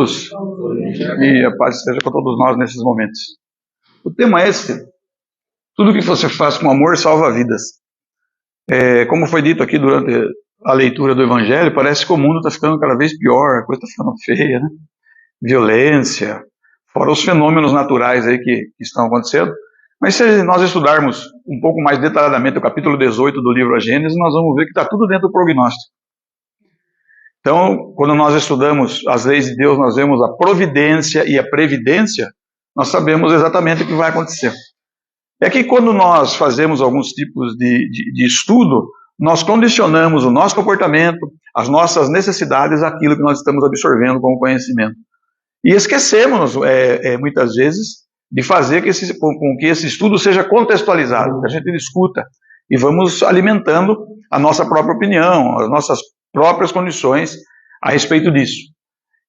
todos e a paz esteja com todos nós nesses momentos. O tema é esse: tudo que você faz com amor salva vidas. Como foi dito aqui durante a leitura do Evangelho, parece que o mundo está ficando cada vez pior, a coisa está ficando feia, né? Violência, fora os fenômenos naturais aí que estão acontecendo. Mas se nós estudarmos um pouco mais detalhadamente o capítulo 18 do livro A Gênesis, nós vamos ver que está tudo dentro do prognóstico. Então, quando nós estudamos as leis de Deus, nós vemos a providência e a previdência, nós sabemos exatamente o que vai acontecer. É que quando nós fazemos alguns tipos de estudo, nós condicionamos o nosso comportamento, as nossas necessidades, àquilo que nós estamos absorvendo como conhecimento. E esquecemos, muitas vezes, de fazer com que esse estudo seja contextualizado, que a gente escuta, e vamos alimentando a nossa própria opinião, as nossas próprias condições a respeito disso.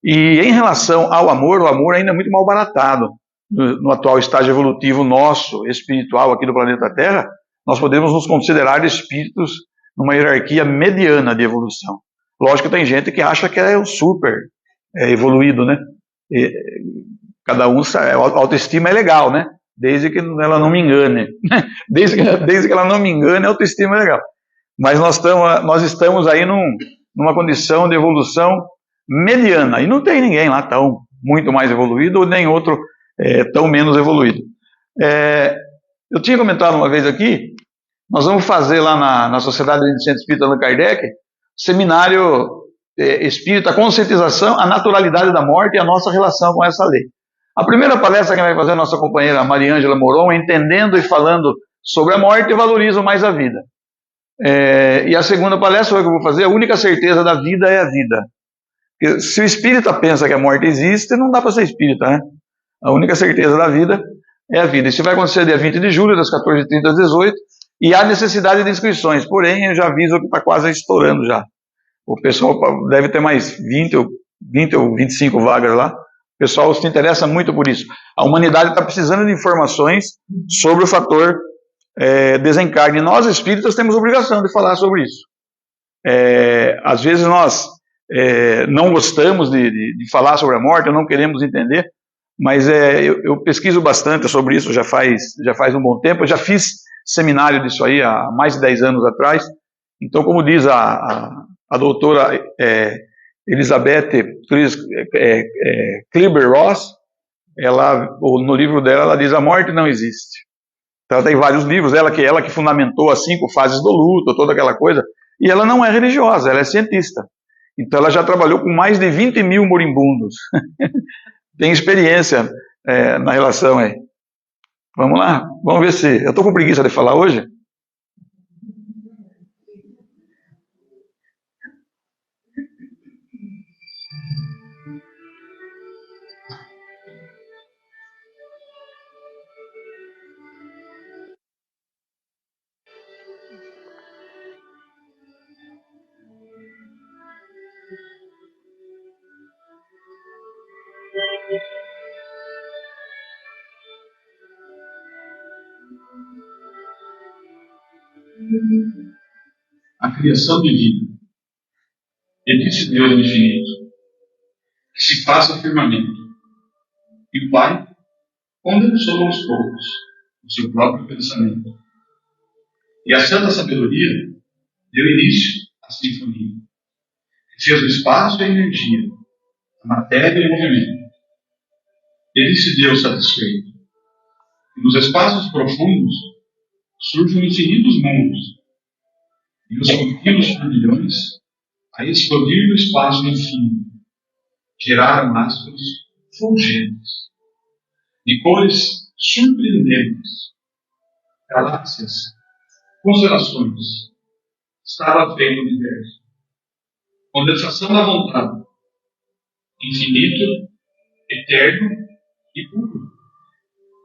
E em relação ao amor, o amor ainda é muito mal baratado. No atual estágio evolutivo nosso, espiritual aqui do planeta Terra, nós podemos nos considerar espíritos numa hierarquia mediana de evolução. Lógico que tem gente que acha que é o super evoluído, né? Cada um, a autoestima é legal, né? Desde que ela não me engane. Desde que ela não me engane, a autoestima é legal. Mas nós estamos aí numa condição de evolução mediana. E não tem ninguém lá tão muito mais evoluído, ou nem outro tão menos evoluído. Eu tinha comentado uma vez aqui, nós vamos fazer lá na Sociedade de Centro Espírita Allan Kardec, seminário espírita, conscientização, a naturalidade da morte e a nossa relação com essa lei. A primeira palestra que vai fazer a nossa companheira Mariângela Moron, entendendo e falando sobre a morte, valoriza mais a vida. E a segunda palestra que eu vou fazer, a única certeza da vida é a vida. Porque se o espírita pensa que a morte existe, não dá para ser espírita, né? A única certeza da vida é a vida. Isso vai acontecer dia 20 de julho, das 14h30 às 18h, e há necessidade de inscrições. Porém, eu já aviso que está quase estourando já. O pessoal deve ter mais 20 ou 25 vagas lá. O pessoal se interessa muito por isso. A humanidade está precisando de informações sobre o fator desencarne. Nós, espíritas, temos obrigação de falar sobre isso. Às vezes nós não gostamos de falar sobre a morte, não queremos entender, mas eu pesquiso bastante sobre isso já faz um bom tempo. Eu já fiz seminário disso aí há mais de 10 anos atrás. Então, como diz a doutora Elizabeth Kübler-Ross, no livro dela, ela diz: a morte não existe. Então, ela tem vários livros, ela que fundamentou as 5 fases do luto, toda aquela coisa, e ela não é religiosa, ela é cientista. Então ela já trabalhou com mais de 20 mil moribundos. Tem experiência na relação aí. Vamos lá, vamos ver se... Eu estou com preguiça de falar hoje. A criação de vida. E disse Deus no infinito, que se faça firmamento. E o Pai condensou aos poucos o seu próprio pensamento. E a santa sabedoria deu início à sinfonia, que fez o espaço e a energia, a matéria e o movimento. E disse Deus satisfeito, que nos espaços profundos surgem infinitos mundos, e os contínuos turbilhões, a explodir do espaço infinito, geraram astros fulgentes, de cores surpreendentes, galáxias, constelações. Estava feito o universo. Condensação da vontade, infinito, eterno e puro,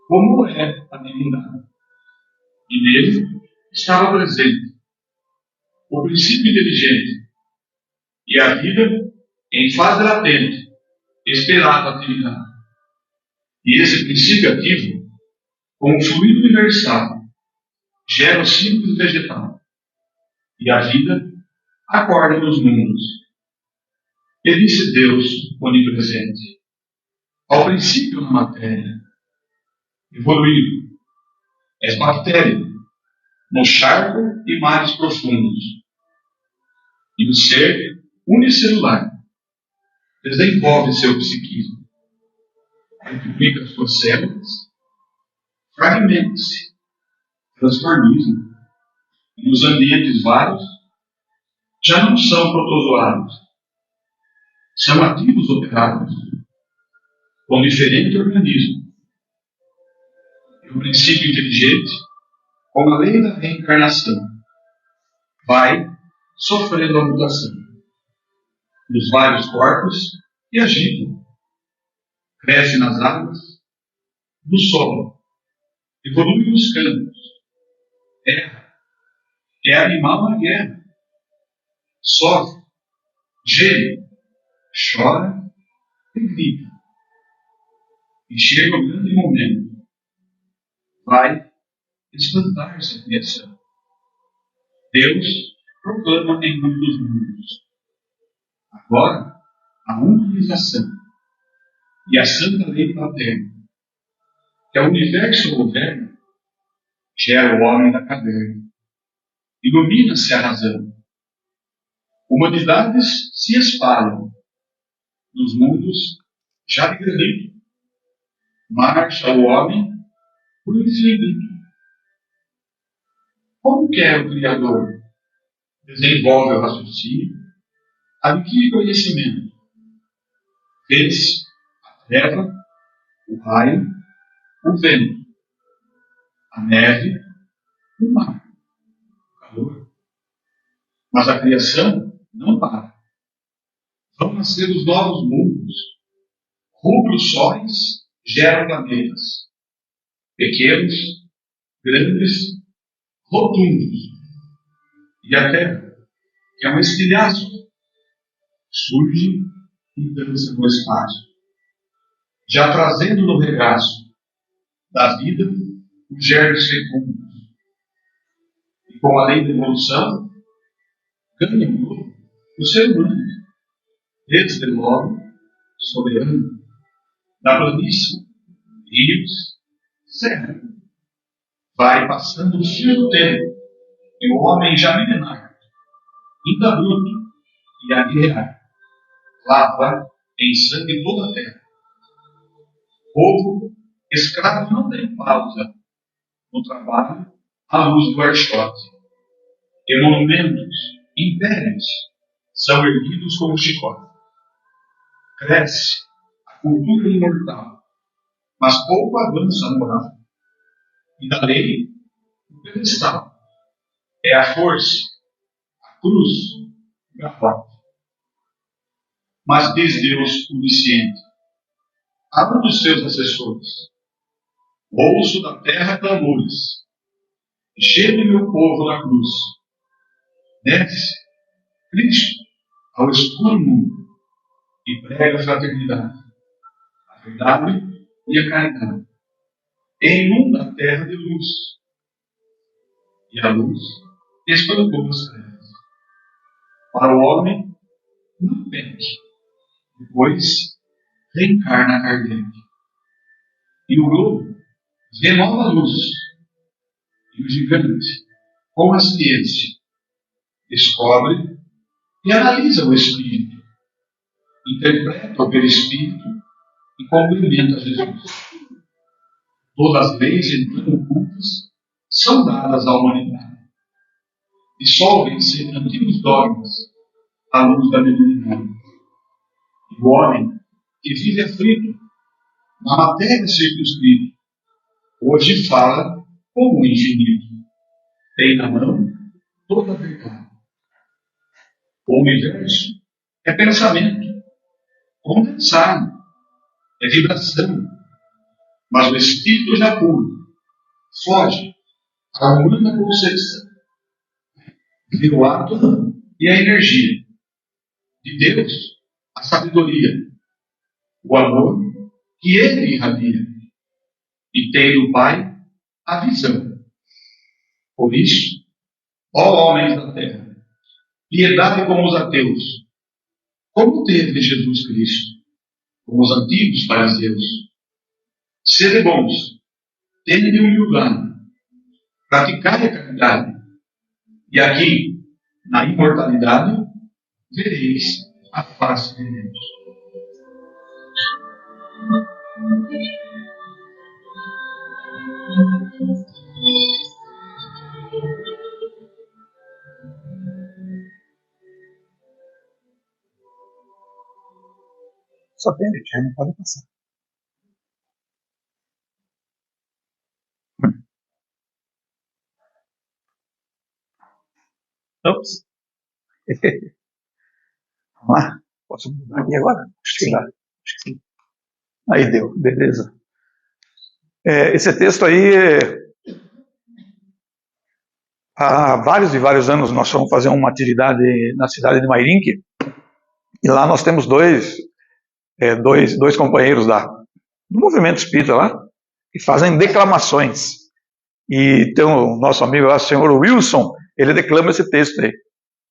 como é a divindade. E nele estava presente o princípio inteligente, e a vida, em fase latente, esperava a atividade. E esse princípio ativo, com o fluido universal, gera o simples vegetal, e a vida acorda nos mundos. E disse Deus onipresente: ao princípio na matéria, evoluído, és bactéria, no charco e mares profundos. E o ser unicelular desenvolve seu psiquismo, multiplica suas células, fragmenta-se, transformismo, e os ambientes vários já não são protozoários, são ativos operados com diferente organismo. E o princípio inteligente, com a lei da reencarnação, vai sofrendo a mutação dos vários corpos e agita, cresce nas águas, no solo, evolui nos campos, é animal na guerra, sofre, geme, chora e grita. E chega o grande momento, vai espantar-se a criação. Deus proclama em nome dos mundos: agora, a humanização e a santa lei paterna, que o universo governa, gera o homem da caverna. Ilumina-se a razão. Humanidades se espalham nos mundos já de granito. Marcha o homem por infinito. Como quer o Criador? Desenvolve o raciocínio, adquire conhecimento, fez a terra, o raio, o vento, a neve, o mar, o calor. Mas a criação não para. Vão nascer os novos mundos. Rubros sóis geram planetas, pequenos, grandes, rotundos. E a Terra, que é um estilhaço, surge e dança no espaço, já trazendo no regaço da vida os germes fecundos. E com a lei da evolução, ganha um novo o ser humano, desde logo, soberano, da planície, rios, serra. Vai passando o fio do tempo, e o homem já milenar, ainda bruto e a guerra, lava em sangue toda a terra. Povo escravo não tem pausa no trabalho à luz do archote. E monumentos, impérios, são erguidos como chicote. Cresce a cultura imortal, mas pouco avança a moral. E da lei, o pedestal é a força, a cruz, o garrote. Mas diz Deus onisciente a um dos seus assessores: ouço da terra clamores, geme meu povo na cruz. Desce, Cristo, ao escuro mundo e prega a fraternidade, a verdade e a caridade. E inunda a terra de luz. E a luz espancou as trevas. Para o homem, não peque, depois reencarna Kardec. E o globo vê nova luz. E o gigante, com a ciência, descobre e analisa o espírito, interpreta o perispírito e complementa Jesus. Todas as leis então ocultas são dadas à humanidade. Dissolvem-se antigos dogmas à luz da mediunidade. E o homem que vive aflito, na matéria circunscrita, hoje fala como o infinito. Tem na mão toda a verdade. O universo é pensamento, condensado, é vibração, mas o espírito já puro foge à humana concepção, vira o átomo e a energia. De Deus, a sabedoria, o amor que Ele irradia, e tem do Pai a visão. Por isso, ó homens da terra, piedade com os ateus, como teve Jesus Cristo, como os antigos fariseus, sede bons, tende humildade, praticai a caridade, e aqui, na imortalidade, vereis a face de Deus. Só tem gente, não pode passar. Ops. Vamos lá? Posso mudar aqui agora? Acho que dá. Acho que sim. Aí deu, beleza. Esse texto aí, há vários e vários anos nós fomos fazer uma atividade na cidade de Mairinque, e lá nós temos dois companheiros do movimento espírita lá, que fazem declamações. E tem o nosso amigo lá, o senhor Wilson, ele declama esse texto aí,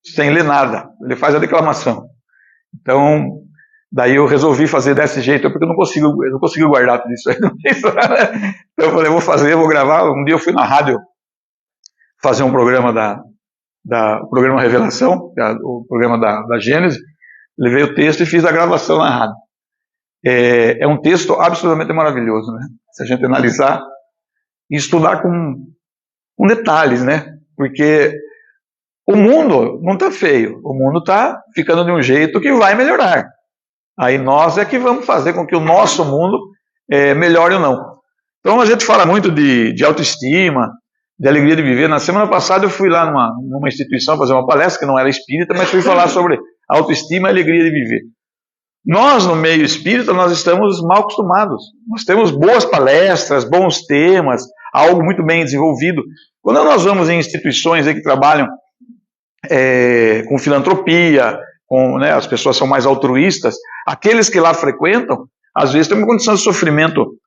sem ler nada, ele faz a declamação. Então, daí eu resolvi fazer desse jeito, porque eu não consigo guardar tudo isso aí. Então eu falei, vou gravar. Um dia eu fui na rádio fazer um programa o programa Revelação, o programa da Gênesis, levei o texto e fiz a gravação na rádio. É um texto absolutamente maravilhoso, né? Se a gente analisar e estudar com detalhes, né? Porque o mundo não está feio, o mundo está ficando de um jeito que vai melhorar. Aí nós é que vamos fazer com que o nosso mundo melhore ou não. Então a gente fala muito de autoestima, de alegria de viver. Na semana passada eu fui lá numa instituição fazer uma palestra, que não era espírita, mas fui falar sobre autoestima e alegria de viver. Nós, no meio espírita, nós estamos mal acostumados. Nós temos boas palestras, bons temas, algo muito bem desenvolvido. Quando nós vamos em instituições aí que trabalham com filantropia, né, as pessoas são mais altruístas, aqueles que lá frequentam, às vezes têm uma condição de sofrimento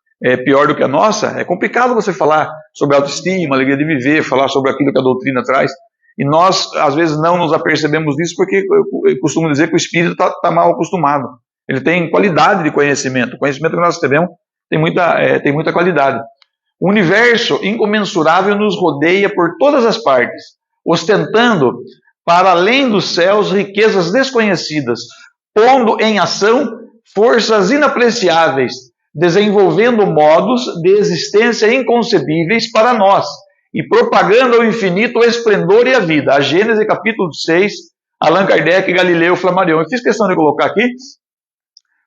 pior do que a nossa. É complicado você falar sobre autoestima, alegria de viver, falar sobre aquilo que a doutrina traz. E nós, às vezes, não nos apercebemos disso, porque eu costumo dizer que o espírito está mal acostumado. Ele tem qualidade de conhecimento. O conhecimento que nós temos tem muita qualidade. O universo incomensurável nos rodeia por todas as partes, ostentando, para além dos céus, riquezas desconhecidas, pondo em ação forças inapreciáveis, desenvolvendo modos de existência inconcebíveis para nós, e propagando ao infinito o esplendor e a vida. A Gênesis, capítulo 6, Allan Kardec, Galileu, Flammarion. Eu fiz questão de colocar aqui,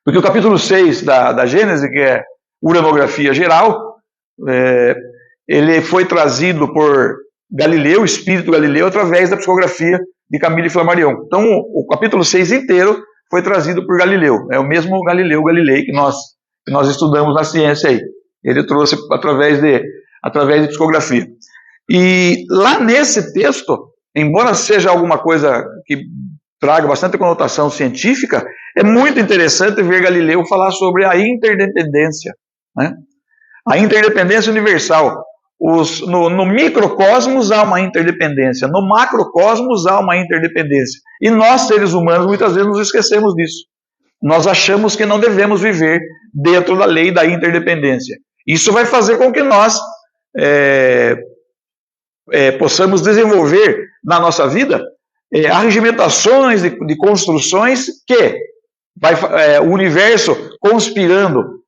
porque o capítulo 6 da Gênesis, que é uranografia geral, ele foi trazido por Galileu, o espírito Galileu, através da psicografia de Camille Flammarion. Então, o capítulo 6 inteiro foi trazido por Galileu. É o mesmo Galileu Galilei que nós estudamos na ciência aí. Ele trouxe através de psicografia. E lá nesse texto, embora seja alguma coisa que traga bastante conotação científica, é muito interessante ver Galileu falar sobre a interdependência, né? A interdependência universal. No microcosmos há uma interdependência, no macrocosmos há uma interdependência. E nós, seres humanos, muitas vezes nos esquecemos disso. Nós achamos que não devemos viver dentro da lei da interdependência. Isso vai fazer com que nós possamos desenvolver na nossa vida arregimentações de construções que o universo conspirando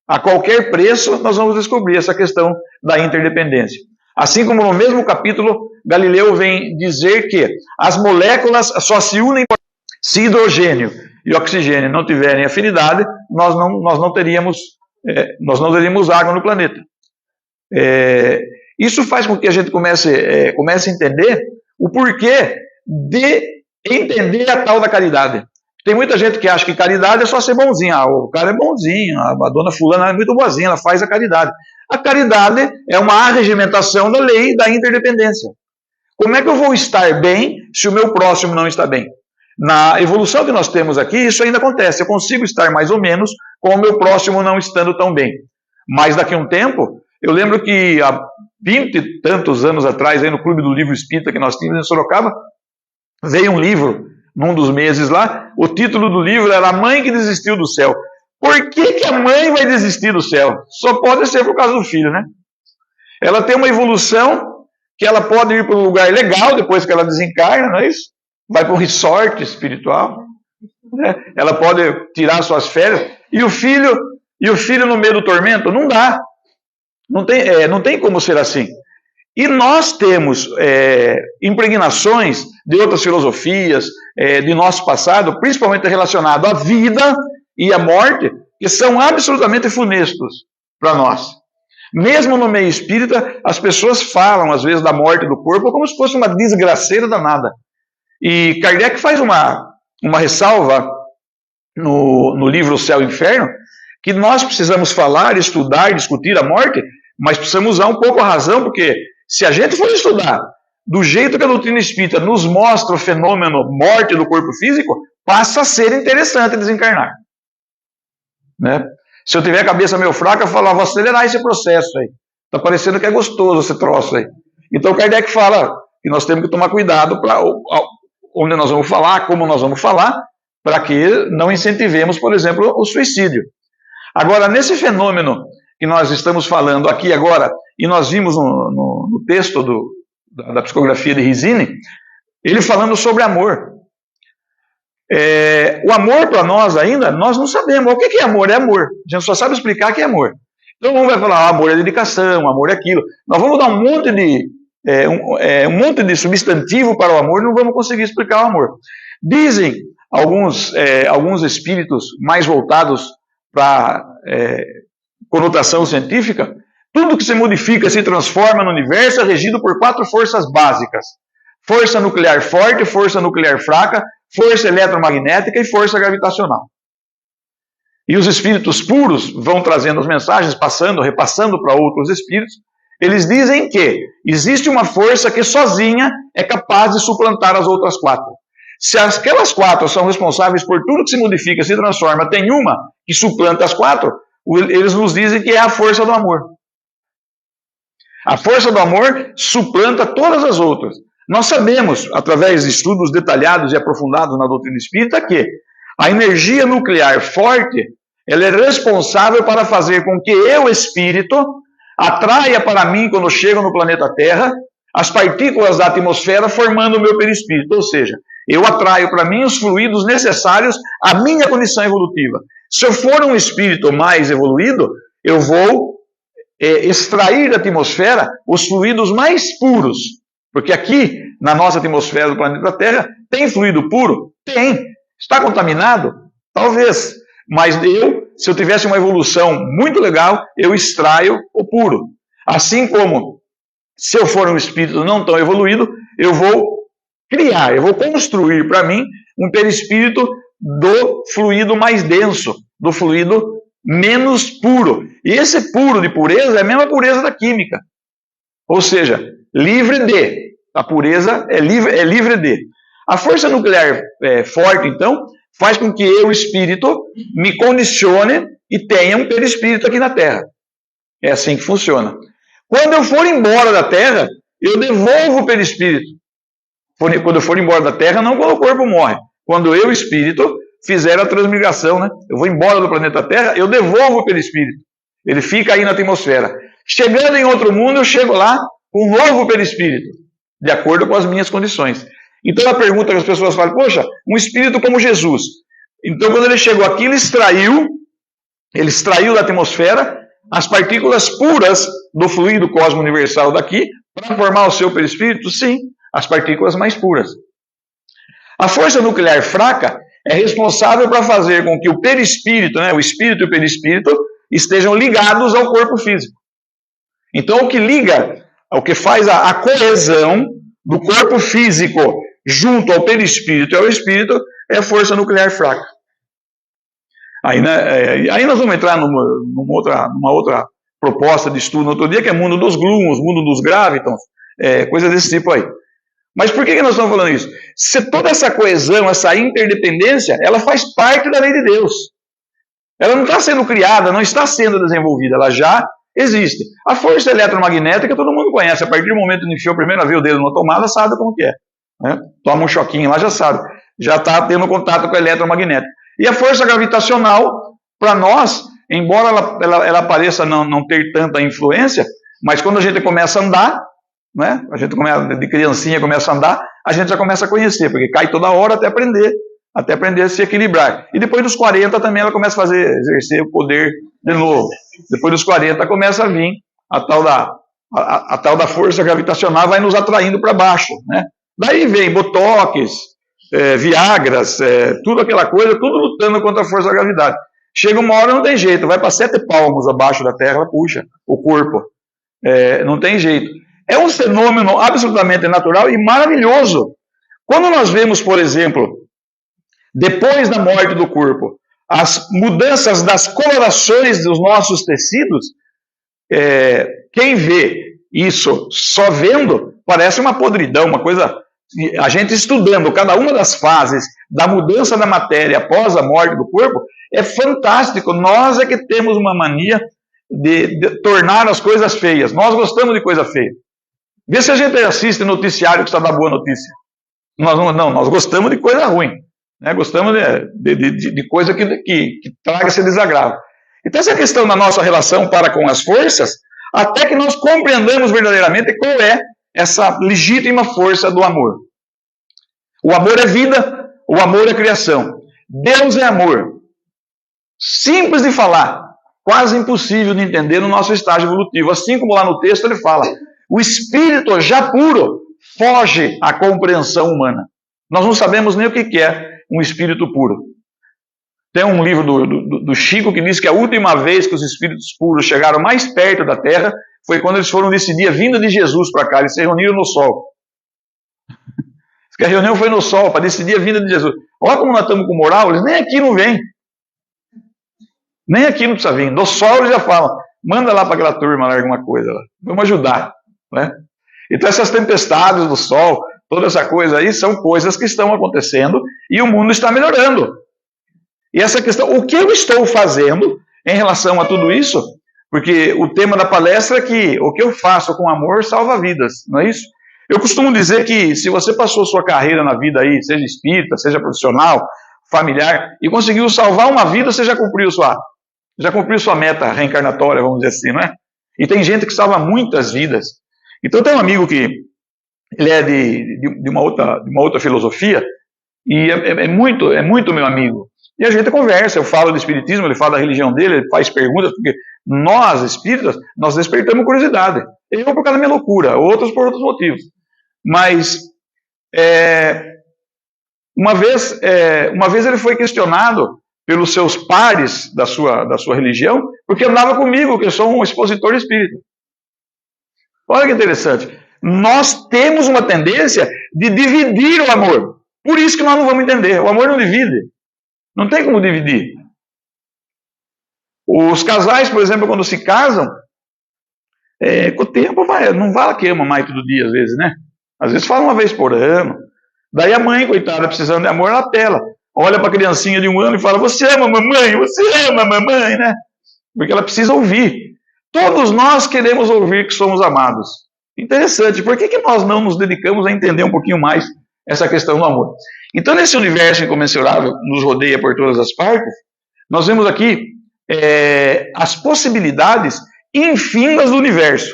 a qualquer preço, nós vamos descobrir essa questão da interdependência. Assim como no mesmo capítulo, Galileu vem dizer que as moléculas só se unem se hidrogênio e oxigênio não tiverem afinidade, nós não teríamos água no planeta. Isso faz com que a gente comece a entender o porquê de entender a tal da caridade. Tem muita gente que acha que caridade é só ser bonzinho. O cara é bonzinho, a dona fulana é muito boazinha, ela faz a caridade. A caridade é uma arregimentação da lei da interdependência. Como é que eu vou estar bem se o meu próximo não está bem? Na evolução que nós temos aqui, isso ainda acontece. Eu consigo estar mais ou menos com o meu próximo não estando tão bem. Mas daqui a um tempo, eu lembro que há 20 e tantos anos atrás, aí no Clube do Livro Espírita que nós tínhamos em Sorocaba, veio um livro num dos meses lá, o título do livro era A Mãe que Desistiu do Céu. Por que a mãe vai desistir do céu? Só pode ser por causa do filho, né? Ela tem uma evolução que ela pode ir para um lugar legal depois que ela desencarna, não é isso? Vai para um resort espiritual, né? Ela pode tirar suas férias. E o filho no meio do tormento? Não dá. Não tem como ser assim. E nós temos impregnações de outras filosofias, de nosso passado, principalmente relacionado à vida e à morte, que são absolutamente funestos para nós. Mesmo no meio espírita, as pessoas falam, às vezes, da morte do corpo como se fosse uma desgraceira danada. E Kardec faz uma ressalva no livro O Céu e o Inferno, que nós precisamos falar, estudar, discutir a morte, mas precisamos usar um pouco a razão, porque se a gente for estudar do jeito que a doutrina espírita nos mostra o fenômeno morte do corpo físico, passa a ser interessante desencarnar. Né? Se eu tiver a cabeça meio fraca, eu falo, vou acelerar esse processo aí. Está parecendo que é gostoso esse troço aí. Então Kardec fala que nós temos que tomar cuidado para onde nós vamos falar, como nós vamos falar, para que não incentivemos, por exemplo, o suicídio. Agora, nesse fenômeno que nós estamos falando aqui agora, e nós vimos no texto da psicografia de Rizzini, ele falando sobre amor. O amor para nós ainda, nós não sabemos. O que é amor? É amor. A gente só sabe explicar que é amor. Então um vai falar, amor é dedicação, amor é aquilo. Nós vamos dar um monte de substantivo para o amor e não vamos conseguir explicar o amor. Dizem alguns espíritos mais voltados para conotação científica, tudo que se modifica, se transforma no universo é regido por 4 forças básicas. Força nuclear forte, força nuclear fraca, força eletromagnética e força gravitacional. E os espíritos puros vão trazendo as mensagens, repassando para outros espíritos. Eles dizem que existe uma força que sozinha é capaz de suplantar as outras 4. Se aquelas 4 são responsáveis por tudo que se modifica, se transforma, tem uma que suplanta as 4, eles nos dizem que é a força do amor. A força do amor suplanta todas as outras. Nós sabemos, através de estudos detalhados e aprofundados na doutrina espírita, que a energia nuclear forte, ela é responsável para fazer com que eu, espírito, atraia para mim, quando chego no planeta Terra, as partículas da atmosfera formando o meu perispírito. Ou seja, eu atraio para mim os fluidos necessários à minha condição evolutiva. Se eu for um espírito mais evoluído, eu vou extrair da atmosfera os fluidos mais puros. Porque aqui, na nossa atmosfera do planeta Terra, tem fluido puro? Tem. Está contaminado? Talvez. Mas se eu tivesse uma evolução muito legal, eu extraio o puro. Assim como, se eu for um espírito não tão evoluído, eu vou criar, eu vou construir para mim um perispírito do fluido mais denso, do fluido menos puro. E esse puro de pureza é a mesma pureza da química. Ou seja, livre de. A pureza é livre de. A força nuclear forte, então, faz com que eu, espírito, me condicione e tenha um perispírito aqui na Terra. É assim que funciona. Quando eu for embora da Terra, eu devolvo o perispírito. Quando eu for embora da Terra, não quando o corpo morre. Quando eu, espírito, fizer a transmigração, né? Eu vou embora do planeta Terra, eu devolvo o perispírito. Ele fica aí na atmosfera. Chegando em outro mundo, eu chego lá com um novo perispírito, de acordo com as minhas condições. Então a pergunta que as pessoas falam, poxa, um espírito como Jesus. Então quando ele chegou aqui, ele extraiu da atmosfera as partículas puras do fluido cosmo universal daqui, para formar o seu perispírito? Sim, as partículas mais puras. A força nuclear fraca é responsável para fazer com que o perispírito, o espírito e o perispírito, estejam ligados ao corpo físico. Então o que liga, o que faz a coesão do corpo físico junto ao perispírito e ao espírito é a força nuclear fraca. Aí nós vamos entrar numa outra proposta de estudo no outro dia, que é mundo dos gluons, mundo dos gravitons, coisa desse tipo aí. Mas por que nós estamos falando isso? Se toda essa coesão, essa interdependência, ela faz parte da lei de Deus. Ela não está sendo criada, não está sendo desenvolvida, ela já existe. A força eletromagnética todo mundo conhece. A partir do momento que enfiou a primeira vez o dedo na tomada, sabe como que é. Né? Toma um choquinho lá, já sabe. já está tendo contato com o eletromagnético. E a força gravitacional, para nós, embora ela pareça não ter tanta influência, mas quando a gente começa a andar, né, a gente começa, de criancinha começa a andar, a gente já começa a conhecer, porque cai toda hora até aprender a se equilibrar. E depois dos 40 também ela começa a exercer o poder de novo. Depois dos 40 começa a vir a tal da força gravitacional, vai nos atraindo para baixo, né? Daí vem botox, viagras, tudo aquela coisa, tudo lutando contra a força da gravidade. Chega uma hora, não tem jeito, vai para 7 palmos abaixo da Terra, ela puxa o corpo. Não tem jeito. É um fenômeno absolutamente natural e maravilhoso. Quando nós vemos, por exemplo, depois da morte do corpo, as mudanças das colorações dos nossos tecidos, quem vê isso só vendo, parece uma podridão, uma coisa... A gente estudando cada uma das fases da mudança da matéria após a morte do corpo, é fantástico. Nós é que temos uma mania de tornar as coisas feias. Nós gostamos de coisa feia. Vê se a gente assiste noticiário que está da boa notícia. Nós gostamos de coisa ruim. Né? Gostamos de coisa que traga esse desagravo. Então essa questão da nossa relação para com as forças, até que nós compreendamos verdadeiramente qual é essa legítima força do amor. O amor é vida, o amor é criação. Deus é amor. Simples de falar, quase impossível de entender no nosso estágio evolutivo. Assim como lá no texto ele fala, o espírito já puro foge à compreensão humana. Nós não sabemos nem o que é um espírito puro. Tem um livro do Chico que diz que a última vez que os espíritos puros chegaram mais perto da Terra foi quando eles foram decidir a vinda de Jesus para cá. Eles se reuniram no sol. A reunião foi no sol para decidir a vinda de Jesus. Olha como nós estamos com moral, eles nem aqui não vêm. Nem aqui não precisa vir. No sol eles já falam, manda lá para aquela turma lá alguma coisa. Lá. Vamos ajudar. Né? Então essas tempestades do sol, toda essa coisa aí, são coisas que estão acontecendo e o mundo está melhorando. E essa questão, o que eu estou fazendo em relação a tudo isso? Porque o tema da palestra é que o que eu faço com amor salva vidas, não é isso? Eu costumo dizer que se você passou sua carreira na vida aí, seja espírita, seja profissional, familiar, e conseguiu salvar uma vida, você já cumpriu sua meta reencarnatória, vamos dizer assim, não é? E tem gente que salva muitas vidas. Então tem um amigo que ele é de uma outra filosofia, e é muito meu amigo. E a gente conversa, eu falo do espiritismo, ele fala da religião dele, ele faz perguntas, porque nós, espíritas, nós despertamos curiosidade. Eu por causa da minha loucura, outros por outros motivos. Mas, uma vez ele foi questionado pelos seus pares da sua religião, porque andava comigo, que eu sou um expositor espírita. Olha que interessante. Nós temos uma tendência de dividir o amor. Por isso que nós não vamos entender. O amor não divide. Não tem como dividir. Os casais, por exemplo, quando se casam, com o tempo não fala que ama mais todo dia, às vezes, né? Às vezes fala uma vez por ano. Daí a mãe, coitada, precisando de amor, ela apela. Olha para a criancinha de 1 ano e fala, você ama mamãe, né? Porque ela precisa ouvir. Todos nós queremos ouvir que somos amados. Interessante, por que nós não nos dedicamos a entender um pouquinho mais essa questão do amor? Então, nesse universo incomensurável que nos rodeia por todas as partes, nós vemos aqui as possibilidades infindas do universo.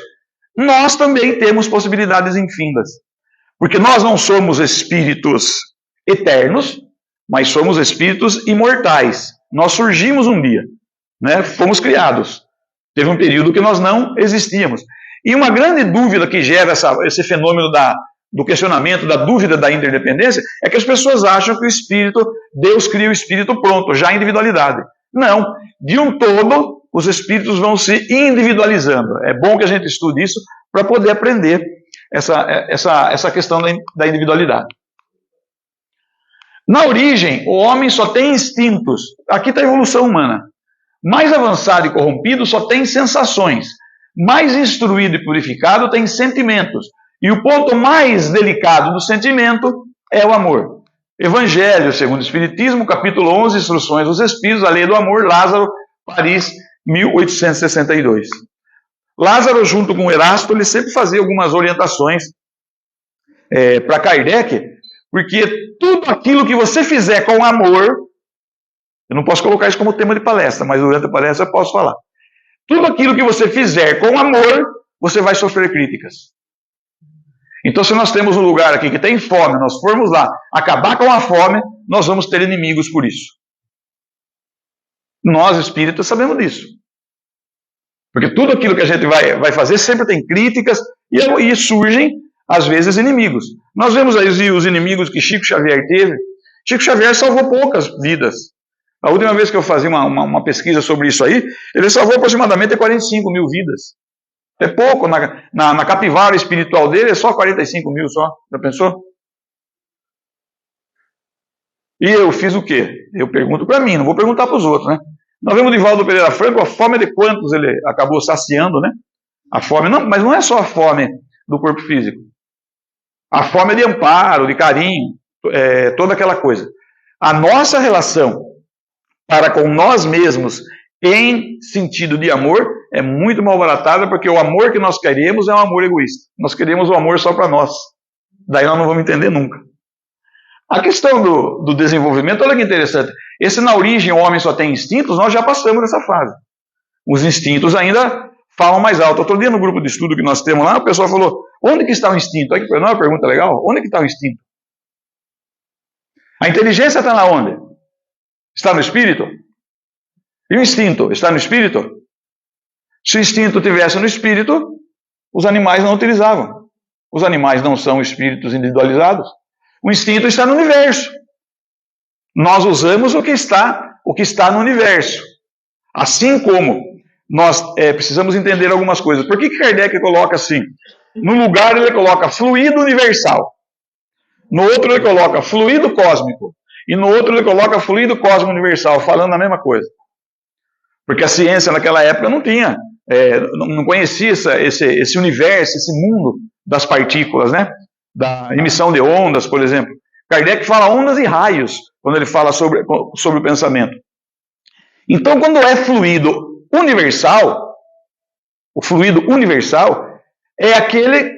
Nós também temos possibilidades infindas. Porque nós não somos espíritos eternos, mas somos espíritos imortais. Nós surgimos um dia, né? Fomos criados. Teve um período que nós não existíamos. E uma grande dúvida que gera esse fenômeno do questionamento, da dúvida da interdependência, é que as pessoas acham que Deus cria o espírito pronto, já em individualidade. Não. De um todo, os espíritos vão se individualizando. É bom que a gente estude isso para poder aprender essa questão da individualidade. Na origem, o homem só tem instintos. Aqui está a evolução humana. Mais avançado e corrompido só tem sensações. Mais instruído e purificado tem sentimentos. E o ponto mais delicado do sentimento é o amor. Evangelho, segundo o Espiritismo, capítulo 11, Instruções dos Espíritos, a Lei do Amor, Lázaro, Paris, 1862. Lázaro, junto com Erasto, ele sempre fazia algumas orientações para Kardec, Porque tudo aquilo que você fizer com amor, eu não posso colocar isso como tema de palestra, mas durante a palestra eu posso falar. Tudo aquilo que você fizer com amor, você vai sofrer críticas. Então, se nós temos um lugar aqui que tem fome, nós formos lá acabar com a fome, nós vamos ter inimigos por isso. Nós, espíritas, sabemos disso. Porque tudo aquilo que a gente vai fazer sempre tem críticas e surgem, às vezes, inimigos. Nós vemos aí os inimigos que Chico Xavier teve. Chico Xavier salvou poucas vidas. A última vez que eu fazia uma pesquisa sobre isso aí, ele salvou aproximadamente 45 mil vidas. É pouco, na capivara espiritual dele é só 45 mil só. Já pensou? E eu fiz o quê? Eu pergunto para mim, não vou perguntar para os outros, né? Nós vemos o Divaldo Pereira Franco, a fome de quantos ele acabou saciando, né? A fome, não, mas não é só a fome do corpo físico. A fome é de amparo, de carinho, toda aquela coisa. A nossa relação para com nós mesmos, em sentido de amor, é muito mal baratada, porque o amor que nós queremos é um amor egoísta. Nós queremos o amor só para nós. Daí nós não vamos entender nunca. A questão do desenvolvimento, olha que interessante. Esse na origem o homem só tem instintos, nós já passamos nessa fase. Os instintos ainda falam mais alto. Outro dia no grupo de estudo que nós temos lá, o pessoal falou, onde que está o instinto? Aqui, não é uma pergunta legal? Onde que está o instinto? A inteligência está na onde? Está no espírito? E o instinto está no espírito? Se o instinto tivesse no espírito, os animais não utilizavam. Os animais não são espíritos individualizados. O instinto está no universo. Nós usamos o que está no universo. Assim como nós precisamos entender algumas coisas. Por que Kardec coloca assim? No lugar ele coloca fluido universal. No outro ele coloca fluido cósmico. E no outro ele coloca fluido cósmico universal, falando a mesma coisa. Porque a ciência naquela época não tinha, não conhecia esse universo, esse mundo das partículas, né? Da emissão de ondas, por exemplo. Kardec fala ondas e raios, quando ele fala sobre o pensamento. Então, quando é fluido universal, o fluido universal é aquele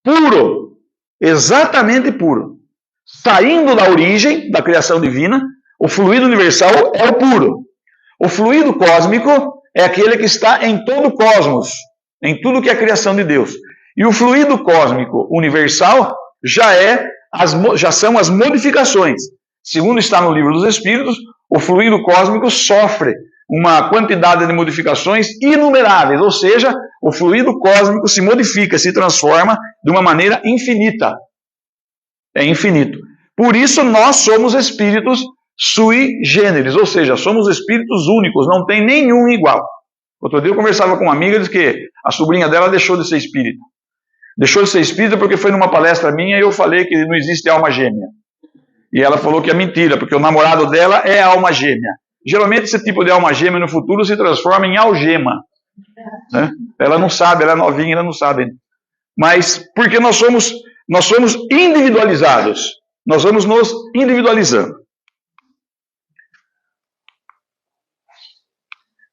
puro, exatamente puro. Saindo da origem da criação divina, o fluido universal é o puro. O fluido cósmico é aquele que está em todo o cosmos, em tudo que é a criação de Deus. E o fluido cósmico universal já são as modificações. Segundo está no Livro dos Espíritos, o fluido cósmico sofre uma quantidade de modificações inumeráveis, ou seja, o fluido cósmico se modifica, se transforma de uma maneira infinita. É infinito. Por isso nós somos espíritos sui generis, ou seja, somos espíritos únicos, não tem nenhum igual. Outro dia eu conversava com uma amiga e disse que a sobrinha dela deixou de ser espírita. Deixou de ser espírita porque foi numa palestra minha e eu falei que não existe alma gêmea. E ela falou que é mentira, porque o namorado dela é alma gêmea. Geralmente esse tipo de alma gêmea no futuro se transforma em algema. Né? Ela não sabe, ela é novinha, ela não sabe. Mas porque nós somos individualizados. Nós vamos nos individualizando.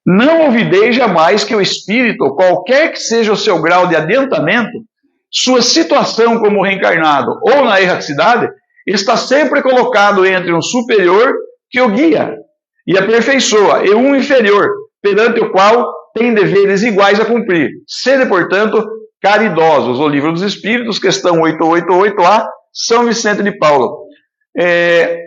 Não olvidei jamais que o espírito, qualquer que seja o seu grau de adiantamento, sua situação como reencarnado ou na erraticidade, está sempre colocado entre um superior que o guia e aperfeiçoa, e um inferior, perante o qual tem deveres iguais a cumprir. Sede, portanto, caridosos. O Livro dos Espíritos, questão 888A, São Vicente de Paulo.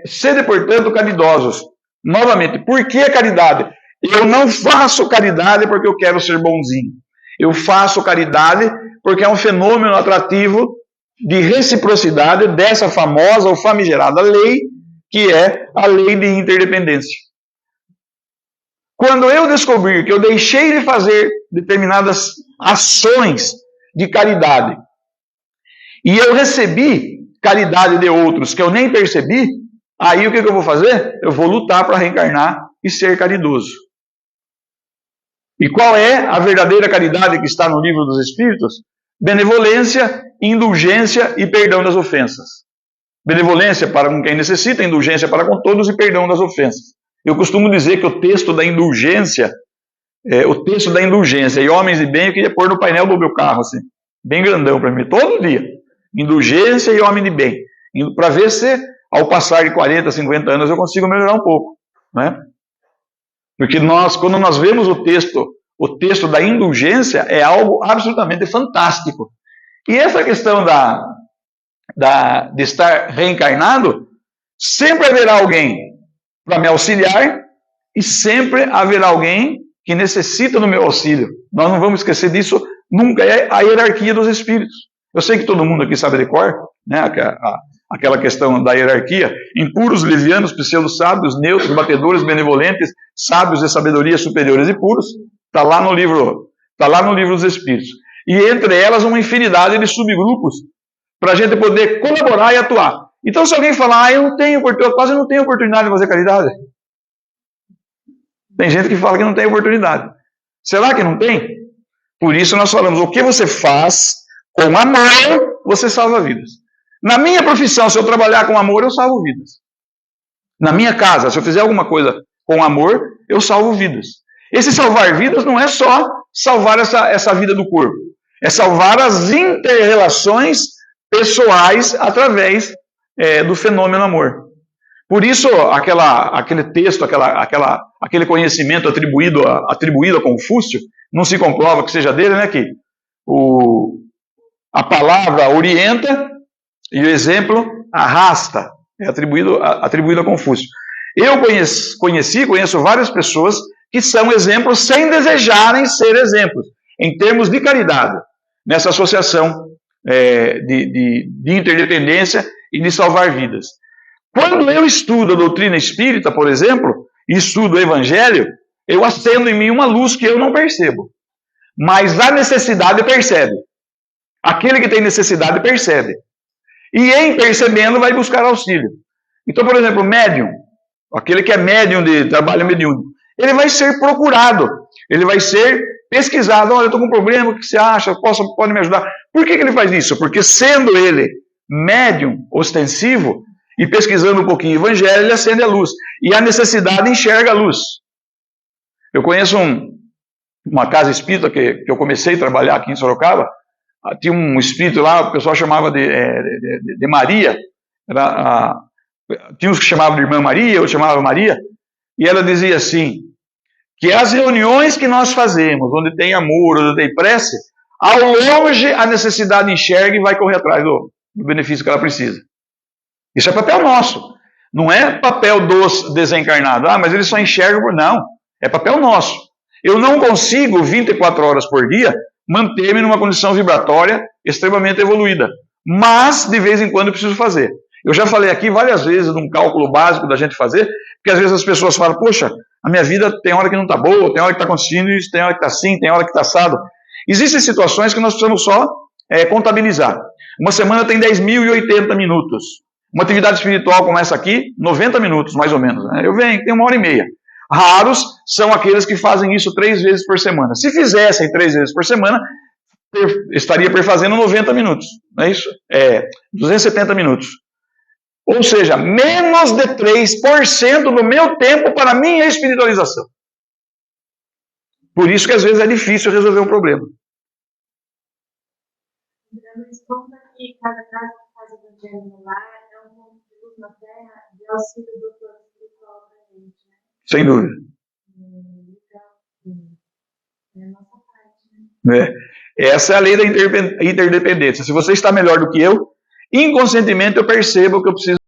Sede, portanto, caridosos. Novamente, por que a caridade? Eu não faço caridade porque eu quero ser bonzinho. Eu faço caridade porque é um fenômeno atrativo de reciprocidade dessa famosa ou famigerada lei, que é a lei de interdependência. Quando eu descobrir que eu deixei de fazer determinadas ações de caridade e eu recebi caridade de outros que eu nem percebi, aí o que eu vou fazer? Eu vou lutar para reencarnar e ser caridoso. E qual é a verdadeira caridade que está no Livro dos Espíritos? Benevolência, indulgência e perdão das ofensas. Benevolência para com quem necessita, indulgência para com todos e perdão das ofensas. Eu costumo dizer que o texto da indulgência e homens de bem eu queria pôr no painel do meu carro, assim, bem grandão para mim, todo dia. Indulgência e homem de bem. para ver se, ao passar de 40, 50 anos, eu consigo melhorar um pouco, né? Porque quando nós vemos o texto da indulgência é algo absolutamente fantástico. E essa questão de estar reencarnado, sempre haverá alguém para me auxiliar e sempre haverá alguém que necessita do meu auxílio. Nós não vamos esquecer disso nunca, é a hierarquia dos espíritos. Eu sei que todo mundo aqui sabe de cor, né? Aquela questão da hierarquia: impuros, levianos, pseudo-sábios, neutros, batedores, benevolentes, sábios de sabedoria, superiores e puros. Está lá no livro dos Espíritos. E entre elas uma infinidade de subgrupos para a gente poder colaborar e atuar. Então, se alguém falar, eu quase não tenho oportunidade de fazer caridade. Tem gente que fala que não tem oportunidade. Será que não tem? Por isso nós falamos, o que você faz com amor, você salva vidas. Na minha profissão, se eu trabalhar com amor, eu salvo vidas. Na minha casa, se eu fizer alguma coisa com amor, eu salvo vidas. Esse salvar vidas não é só salvar essa vida do corpo. É salvar as inter-relações pessoais através do fenômeno amor. Por isso, aquele texto, aquele conhecimento atribuído a Confúcio, não se comprova que seja dele, né? Que a palavra orienta e o exemplo arrasta. É atribuído a Confúcio. Eu conheço várias pessoas que são exemplos sem desejarem ser exemplos, em termos de caridade, nessa associação de interdependência e de salvar vidas. Quando eu estudo a doutrina espírita, por exemplo, e estudo o Evangelho, eu acendo em mim uma luz que eu não percebo. Mas a necessidade percebe. Aquele que tem necessidade percebe. E em percebendo vai buscar auxílio. Então, por exemplo, médium, aquele que é médium de trabalho mediúnico, ele vai ser procurado, ele vai ser pesquisado. Olha, eu estou com um problema, o que você acha? Pode me ajudar? Por que ele faz isso? Porque sendo ele médium ostensivo e pesquisando um pouquinho o Evangelho, ele acende a luz. E a necessidade enxerga a luz. Eu conheço uma casa espírita que eu comecei a trabalhar aqui em Sorocaba. Tinha um espírito lá, o pessoal chamava de Maria. Tinha uns que chamavam de Irmã Maria, outros chamavam Maria. E ela dizia assim, que as reuniões que nós fazemos, onde tem amor, onde tem prece, ao longe a necessidade enxerga e vai correr atrás do benefício que ela precisa. Isso é papel nosso. Não é papel dos desencarnados. Mas eles só enxergam por... Não. É papel nosso. Eu não consigo, 24 horas por dia, manter-me numa condição vibratória extremamente evoluída. Mas, de vez em quando, eu preciso fazer. Eu já falei aqui várias vezes de um cálculo básico da gente fazer, porque às vezes as pessoas falam, poxa, a minha vida tem hora que não está boa, tem hora que está acontecendo isso, tem hora que está assim, tem hora que está assado. Existem situações que nós precisamos só contabilizar. Uma semana tem 10.080 minutos. Uma atividade espiritual começa aqui, 90 minutos, mais ou menos. Né? Eu venho, tem 1h30. Raros são aqueles que fazem isso 3 vezes por semana. Se fizessem 3 vezes por semana, estaria perfazendo 90 minutos. Não é isso? 270 minutos. Ou seja, menos de 3% do meu tempo para a minha espiritualização. Por isso que às vezes é difícil resolver um problema. Mas como que cada casa que faz o evangelho no lar é um ponto de luz na terra de auxílio do plano espiritual para a gente, né? Sem dúvida. É a nossa parte, né? Essa é a lei da interdependência. Se você está melhor do que eu, inconscientemente eu percebo que eu preciso